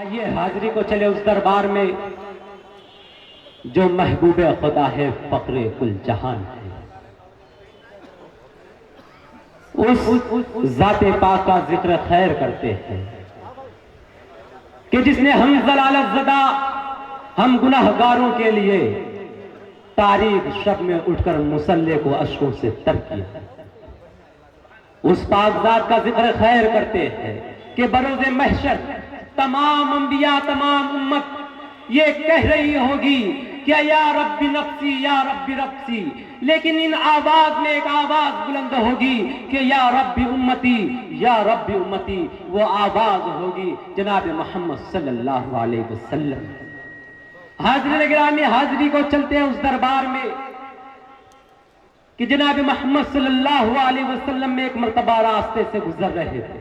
آئیے حاضری کو چلے اس دربار میں جو محبوب خدا ہے، فخر کل جہان ہے، اس ذات پاک کا ذکر خیر کرتے ہیں کہ جس نے ہم ضلالت زدہ، ہم گناہگاروں کے لیے تاریک شب میں اٹھ کر مصلی کو اشکوں سے تر کیا۔ اس پاک ذات کا ذکر خیر کرتے ہیں کہ بروز محشر تمام انبیاء، تمام امت یہ کہہ رہی ہوگی کہ یا رب نفسی یا رب نفسی، لیکن ان آواز میں ایک آواز بلند ہوگی کہ یا رب امتی یا رب امتی، وہ آواز ہوگی جناب محمد صلی اللہ علیہ وسلم۔ حاضرین گرامی، حاضری کو چلتے ہیں اس دربار میں کہ جناب محمد صلی اللہ علیہ وسلم میں ایک مرتبہ راستے سے گزر رہے تھے۔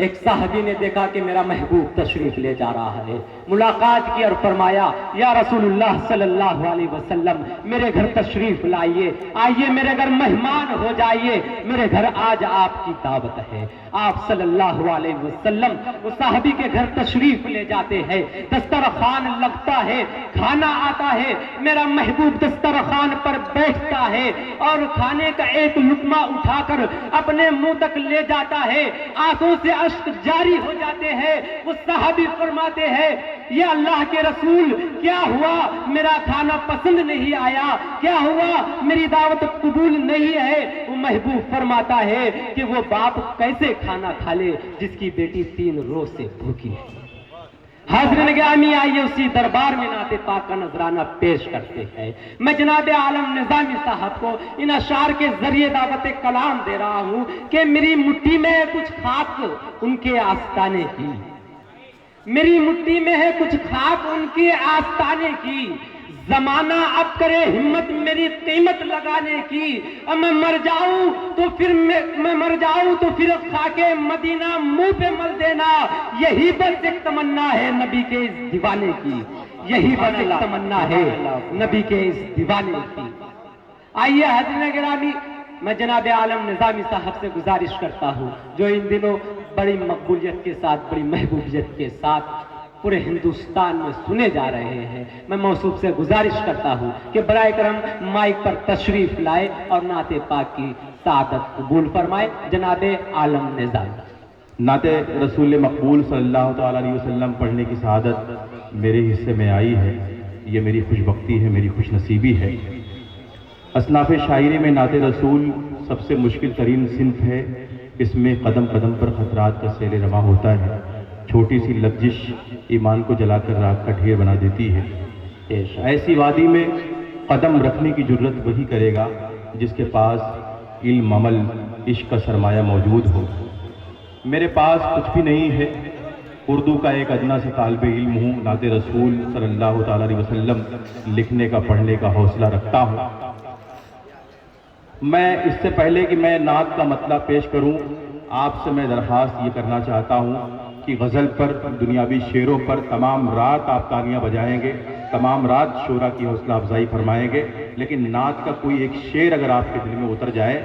ایک صحابی نے دیکھا کہ میرا محبوب تشریف لے جا رہا ہے، ملاقات کی اور فرمایا یا رسول اللہ صلی اللہ علیہ وسلم، میرے گھر تشریف لائیے، آئیے میرے گھر مہمان ہو جائیے، میرے گھر آج آپ کی دعوت ہے۔ آپ صلی اللہ علیہ وسلم اس صحابی کے گھر تشریف لے جاتے ہیں، دسترخوان لگتا ہے، کھانا آتا ہے، میرا محبوب دسترخوان پر بیٹھتا ہے اور کھانے کا ایک لقمہ اٹھا کر اپنے منہ تک لے جاتا ہے، آنکھوں سے اشک جاری ہو جاتے ہیں۔ وہ صحابی فرماتے ہیں یا اللہ کے رسول، کیا ہوا؟ میرا کھانا پسند نہیں آیا، کیا ہوا؟ میری دعوت قبول نہیں ہے۔ وہ محبوب فرماتا ہے کہ وہ باپ کیسے کھانا کھا لے جس کی بیٹی 3 روز سے بھوکی ہے۔ حاضرین گرامی، آئیے اسی دربار میں نعت پاک کا نذرانہ پیش کرتے ہیں۔ میں جناب عالم نظامی صاحب کو ان اشعار کے ذریعے دعوت کلام دے رہا ہوں کہ میری مٹھی میں ہے کچھ خاک ان کے آستانے کی، میری مٹھی میں ہے کچھ خاک ان کے آستانے کی، زمانہ اب کرے ہمت میری قیمت لگانے کی، اب میں مر جاؤں تو پھر خاک مدینہ منہ پہ مل دینا، یہی بس ایک تمنا ہے نبی کے اس دیوانے کی، یہی بس ایک تمنا ہے نبی کے اس دیوانے کی۔ آئیے حضرت گرامی، میں جناب عالم نظامی صاحب سے گزارش کرتا ہوں جو ان دنوں بڑی مقبولیت کے ساتھ، بڑی محبوبیت کے ساتھ پورے ہندوستان میں سنے جا رہے ہیں، میں موصوف سے گزارش کرتا ہوں کہ برائے کرم مائک پر تشریف لائے اور نعت پاک کی سعادت قبول فرمائے۔ جناب عالم نظامی۔ نعت رسول مقبول صلی اللہ تعالیٰ علیہ وسلم پڑھنے کی سعادت میرے حصے میں آئی ہے، یہ میری خوش بختی ہے، میری خوش نصیبی ہے۔ اصناف شاعری میں نعت رسول سب سے مشکل ترین صنف ہے، اس میں قدم قدم پر خطرات کا سیل رواں ہوتا ہے، چھوٹی سی لفزش ایمان کو جلا کر راکھ کا ڈھیر بنا دیتی ہے۔ ایسی وادی میں قدم رکھنے کی جرت وہی کرے گا جس کے پاس علم، عمل، عشق کا سرمایہ موجود ہو۔ میرے پاس کچھ بھی نہیں ہے، اردو کا ایک ادنا سے طالب علم ہوں، نعت رسول صلی اللہ تعالیٰ علیہ وسلم لکھنے کا، پڑھنے کا حوصلہ رکھتا ہوں۔ میں اس سے پہلے کہ میں نعت کا مطلب پیش کروں، آپ سے میں درخواست یہ کرنا چاہتا ہوں کہ غزل پر، دنیاوی شعروں پر تمام رات آپ تالیاں بجائیں گے، تمام رات شعراء کی حوصلہ افزائی فرمائیں گے، لیکن نعت کا کوئی ایک شعر اگر آپ کے دل میں اتر جائے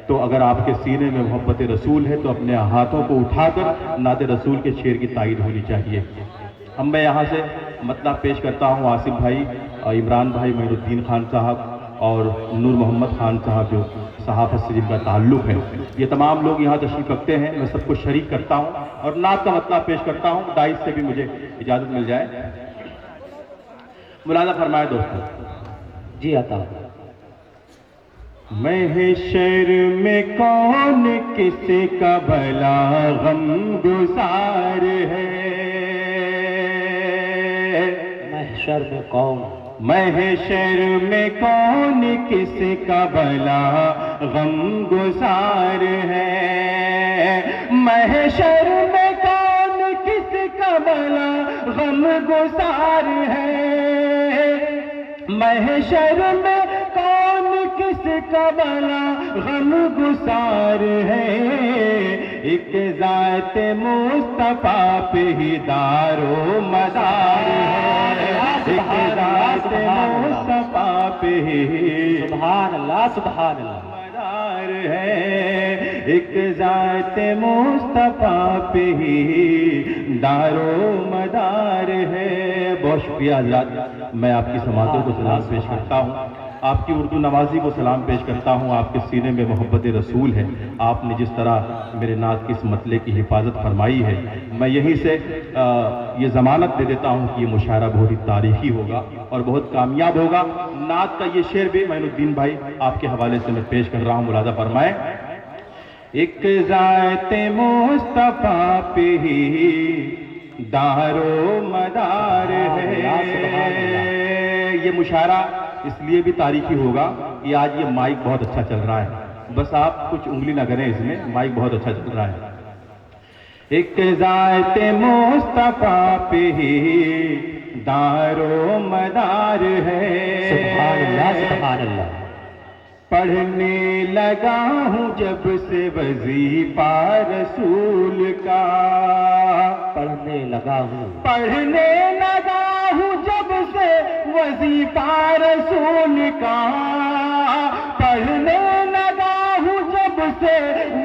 تو اگر آپ کے سینے میں محبت رسول ہے تو اپنے ہاتھوں کو اٹھا کر نعت رسول کے شعر کی تائید ہونی چاہیے۔ اب میں یہاں سے مطلب پیش کرتا ہوں آصف بھائی، عمران بھائی، معین الدین خان صاحب اور نور محمد خان صاحب جو صحافت سے جن کا تعلق ہے، یہ تمام لوگ یہاں تشریف رکھتے ہیں، میں سب کو شریک کرتا ہوں اور نعت کا مطلب پیش کرتا ہوں۔ دائز سے بھی مجھے اجازت مل جائے، ملاحظہ فرمائے دوستو۔ جی عطا۔ محشر میں کون کس کا بھلا غم گسار ہے، محشر میں کون، محشر میں کون کس کا بھلا غم گسار ہے، محشر میں کون کس کا بھلا غم گسار ہے، محشر میں کون کس کا بھلا غم گسار ہے، ایک ذات مصطفیٰ پہ ہی دار و مدار ہے، ایک ذات مصطفیٰ پہ ہی سبحان اللہ، سبحان اللہ، مدار ہے، ایک ذات مصطفیٰ پہ ہی دارو مدار ہے۔ بہت شکریہ حضرات، میں آپ کی سماعتوں کو سلام پیش کرتا ہوں، آپ کی اردو نوازی کو سلام پیش کرتا ہوں۔ آپ کے سینے میں محبت رسول ہے، آپ نے جس طرح میرے نعت کی اس مطلع کی حفاظت فرمائی ہے، میں یہیں سے یہ ضمانت دے دیتا ہوں کہ یہ مشاعرہ بہت ہی تاریخی ہوگا اور بہت کامیاب ہوگا۔ نعت کا یہ شعر بھی معین الدین بھائی آپ کے حوالے سے میں پیش کر رہا ہوں، ملاحظہ فرمائیں۔ ایک ذات مصطفیٰ پہ ہی دارو مدار ہے۔ یہ مشاعرہ اس لیے بھی تاریخی ہوگا کہ آج یہ مائک بہت اچھا چل رہا ہے، بس آپ کچھ انگلی نہ کریں اس میں، مائک بہت اچھا چل رہا ہے۔ ایک ذات مصطفیٰ پہ ہی دارو مدار ہے۔ سبحان اللہ سبحان اللہ۔ پڑھنے لگا ہوں جب سے وظیفہ رسول کا، پڑھنے لگا ہوں جب سے وظیفہ رسول کا، پڑھنے لگا ہوں جب سے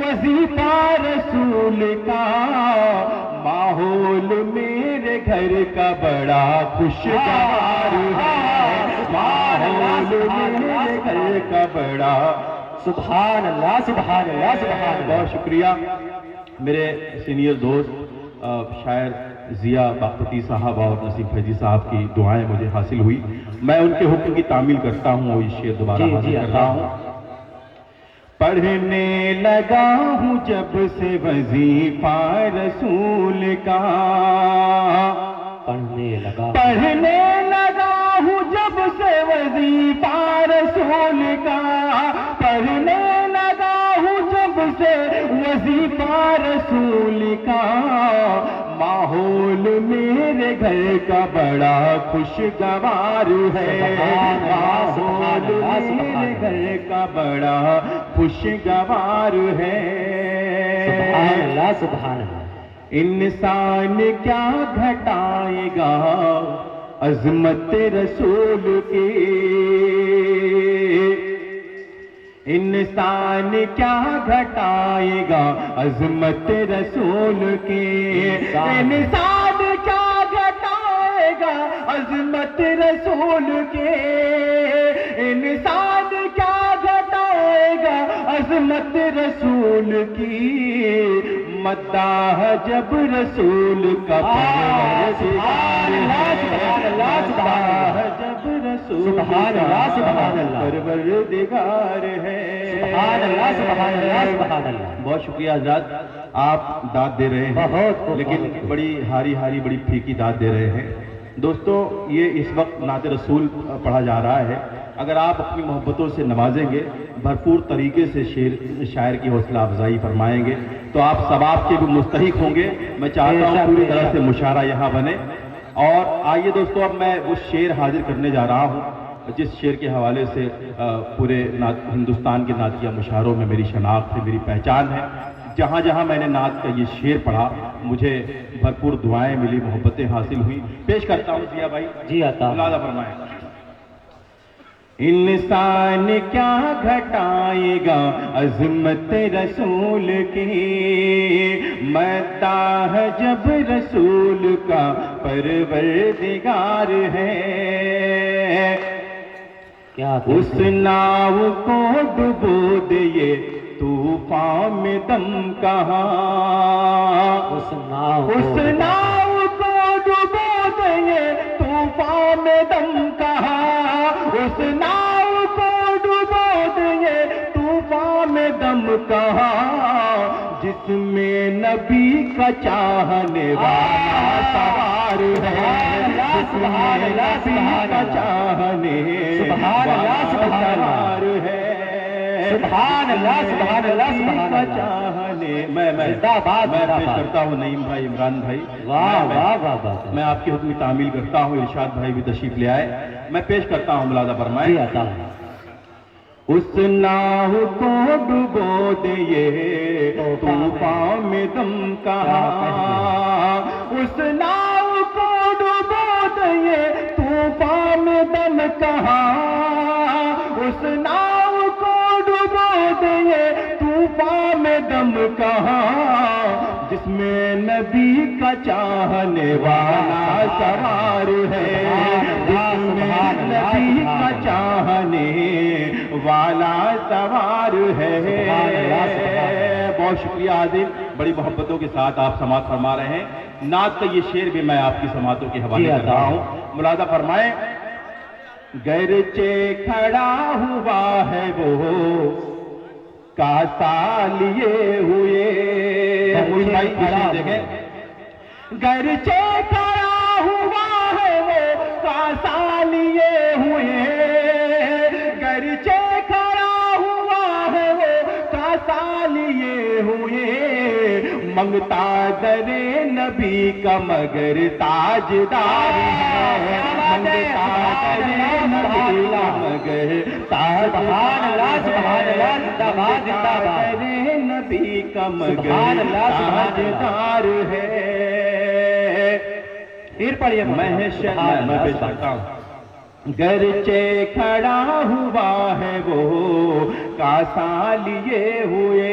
وظیفہ رسول کا، ماحول میرے گھر کا بڑا خوشگوار ہے، ماحول میرے گھر کا بڑا۔ سبحان اللہ سبحان اللہ سبحان اللہ۔ بہت شکریہ میرے سینئر دوست شاعر ضیاء باقپتی صاحب اور نسیم فیضی صاحب کی دعائیں مجھے حاصل ہوئی، میں ان کے حکم کی تعمیل کرتا ہوں اور یہ شعر دوبارہ حاصل کر رہا ہوں۔ پڑھنے لگا ہوں جب سے وظیفہ رسول کا، پڑھنے لگا ہوں جب سے وظیفہ رسول کا، پڑھنے لگا ہوں جب سے وظیفہ رسول کا، ماحول میرے گھر کا بڑا خوشگوار ہے، ماحول میرے گھر کا بڑا خوشگوار ہے۔ سبحان اللہ سبحان اللہ۔ انسان کیا گھٹائے گا عظمت رسول کی، انسان کیا گھٹائے گا عظمت رسول کی، انسان کیا گھٹائے گا عظمت رسول کی، انسان کیا گھٹائے گا عظمت رسول کی، مداح جب رسول کا پروردگار ہے، مداح جب رسول کا پروردگار ہے۔ سبحان اللہ سبحان اللہ سبحان اللہ۔ بہت شکریہ حضرات، آپ داد دے رہے ہیں لیکن بڑی ہاری ہاری بڑی پھیکی داد دے رہے ہیں۔ دوستو یہ اس وقت نعت رسول پڑھا جا رہا ہے، اگر آپ اپنی محبتوں سے نوازیں گے، بھرپور طریقے سے شاعر کی حوصلہ افزائی فرمائیں گے تو آپ ثواب کے بھی مستحق ہوں گے۔ میں چاہتا ہوں پوری طرح سے مشاعرہ یہاں بنے۔ اور آئیے دوستو، اب میں وہ شعر حاضر کرنے جا رہا ہوں جس شعر کے حوالے سے پورے ہندوستان کے نعتیہ مشاعروں میں میری شناخت ہے، میری پہچان ہے۔ جہاں جہاں میں نے نعت کا یہ شعر پڑھا مجھے بھرپور دعائیں ملی، محبتیں حاصل ہوئی۔ پیش کرتا ہوں ضیاء بھائی، جی عطا ملاحظہ فرمائیں۔ انسان کیا گھٹائے گا عظمت رسول کی، مداح جب رسول کا پروردگار ہے، اس ناؤ کو ڈبو دے یہ طوفان میں دم کہاں، اس ناؤ کو ڈبو دے یہ طوفان میں دم کہاں، اس ناؤ کو ڈبو دے یہ طوفان میں دم کہاں، جس میں نبی کا چاہنے والا سوار ہے، جس میں نبی کا چاہنے والا سوار ہے، سبحان اللہ سبحان اللہ سبحان کا اللہ۔ چاہنے میں پیش کرتا ہوں نعیم بھائی، عمران بھائی، واہ واہ واہ واہ۔ میں آپ کی حکم تعمیل کرتا ہوں، ارشاد بھائی بھی تشریف لے آئے، میں پیش کرتا ہوں، ملاحظہ فرمائیں۔ جی عطا اس ناؤ کو ڈبو دے یہ طوفان میں دم کہاں، اس ناؤ کو ڈبو دے یہ طوفان میں دم کہاں، اس ناؤ کو ڈبو دے یہ طوفان میں دم کہاں جس میں نبی کا چاہنے والا سوار ہے، جس میں نبی کا چاہنے والا سوار ہے۔ بہت شکریہ عادل، بڑی محبتوں کے ساتھ آپ سماعت فرما رہے ہیں۔ نعت کا یہ شعر بھی میں آپ کی سماعتوں کے حوالے کر رہا ہوں، ملاحظہ فرمائیں۔ گرچہ کھڑا ہوا ہے وہ کاسا لیے ہوئے، دیکھیں، گرچہ کھڑا ہوا ہے وہ کاسا لیے ہوئے، گرچہ کھڑا ہوا ہے وہ کاسا لیے ہوئے، منگتا در نبی کا مگر تاجدار ہے، منگتا در نبی کا مگر تاجدار ہے، نبی کا مگر تاجدار ہے۔ پھر پڑھیے محشر میں پیش کرتا ہوں۔ گرچہ کھڑا ہوا ہے وہ کاسا لیے ہوئے،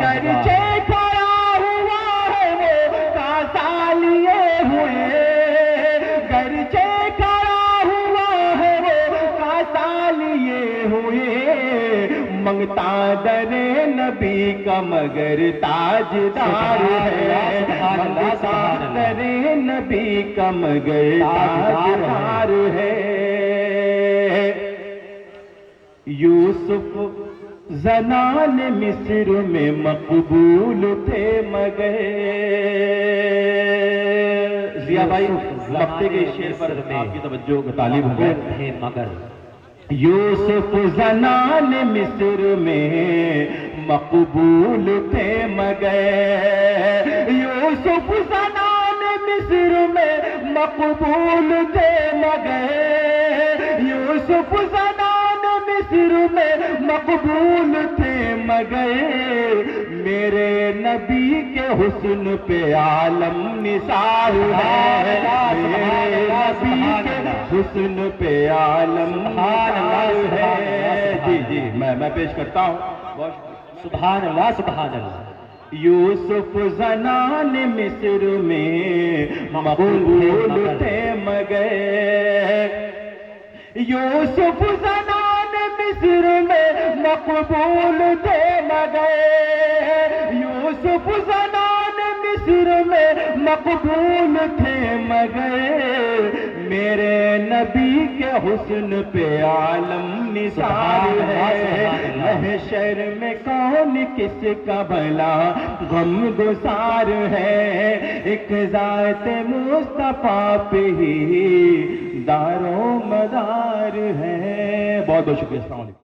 گرچہ کھڑا ہوا ہے وہ کاسا لیے ہوئے، گرچہ کھڑا ہوا ہے وہ کاسا لیے ہوئے، منگتا در نبی کا مگر تاجدار ہے، منگتا در نبی کا مگر تاجدار ہے۔ یوسف زنان مصر میں مقبول تھے مگر، ضیاء بھائی وقت کے شعر پر آپ کی توجہ کا طالب ہوں گے۔ مگر یوسف زنان مصر میں مقبول تھے مگر، یوسف زنان مصر میں مقبول تھے مگر، یوسف زنان مصر میں مقبول تھے مگر، میرے نبی کے حسن پہ عالم نثار ہے، میرے نبی کے حسن پہ عالم نثار ہے۔ جی جی میں پیش کرتا ہوں۔ سبحان اللہ سبحان اللہ۔ یوسف زنان مصر میں مقبول تھے مگر، یوسف زنان مصر میں مقبول تھے مگر، یوسف زنان مصر میں مقبول تھے مگر، میرے نبی کے حسن پہ عالم نثار ہے، محشر میں کون کس کا بھلا غم گسار ہے، ایک ذات مصطفیٰ پہ ہی دار و مدار ہے۔ بہت بہت شکریہ، السلام علیکم۔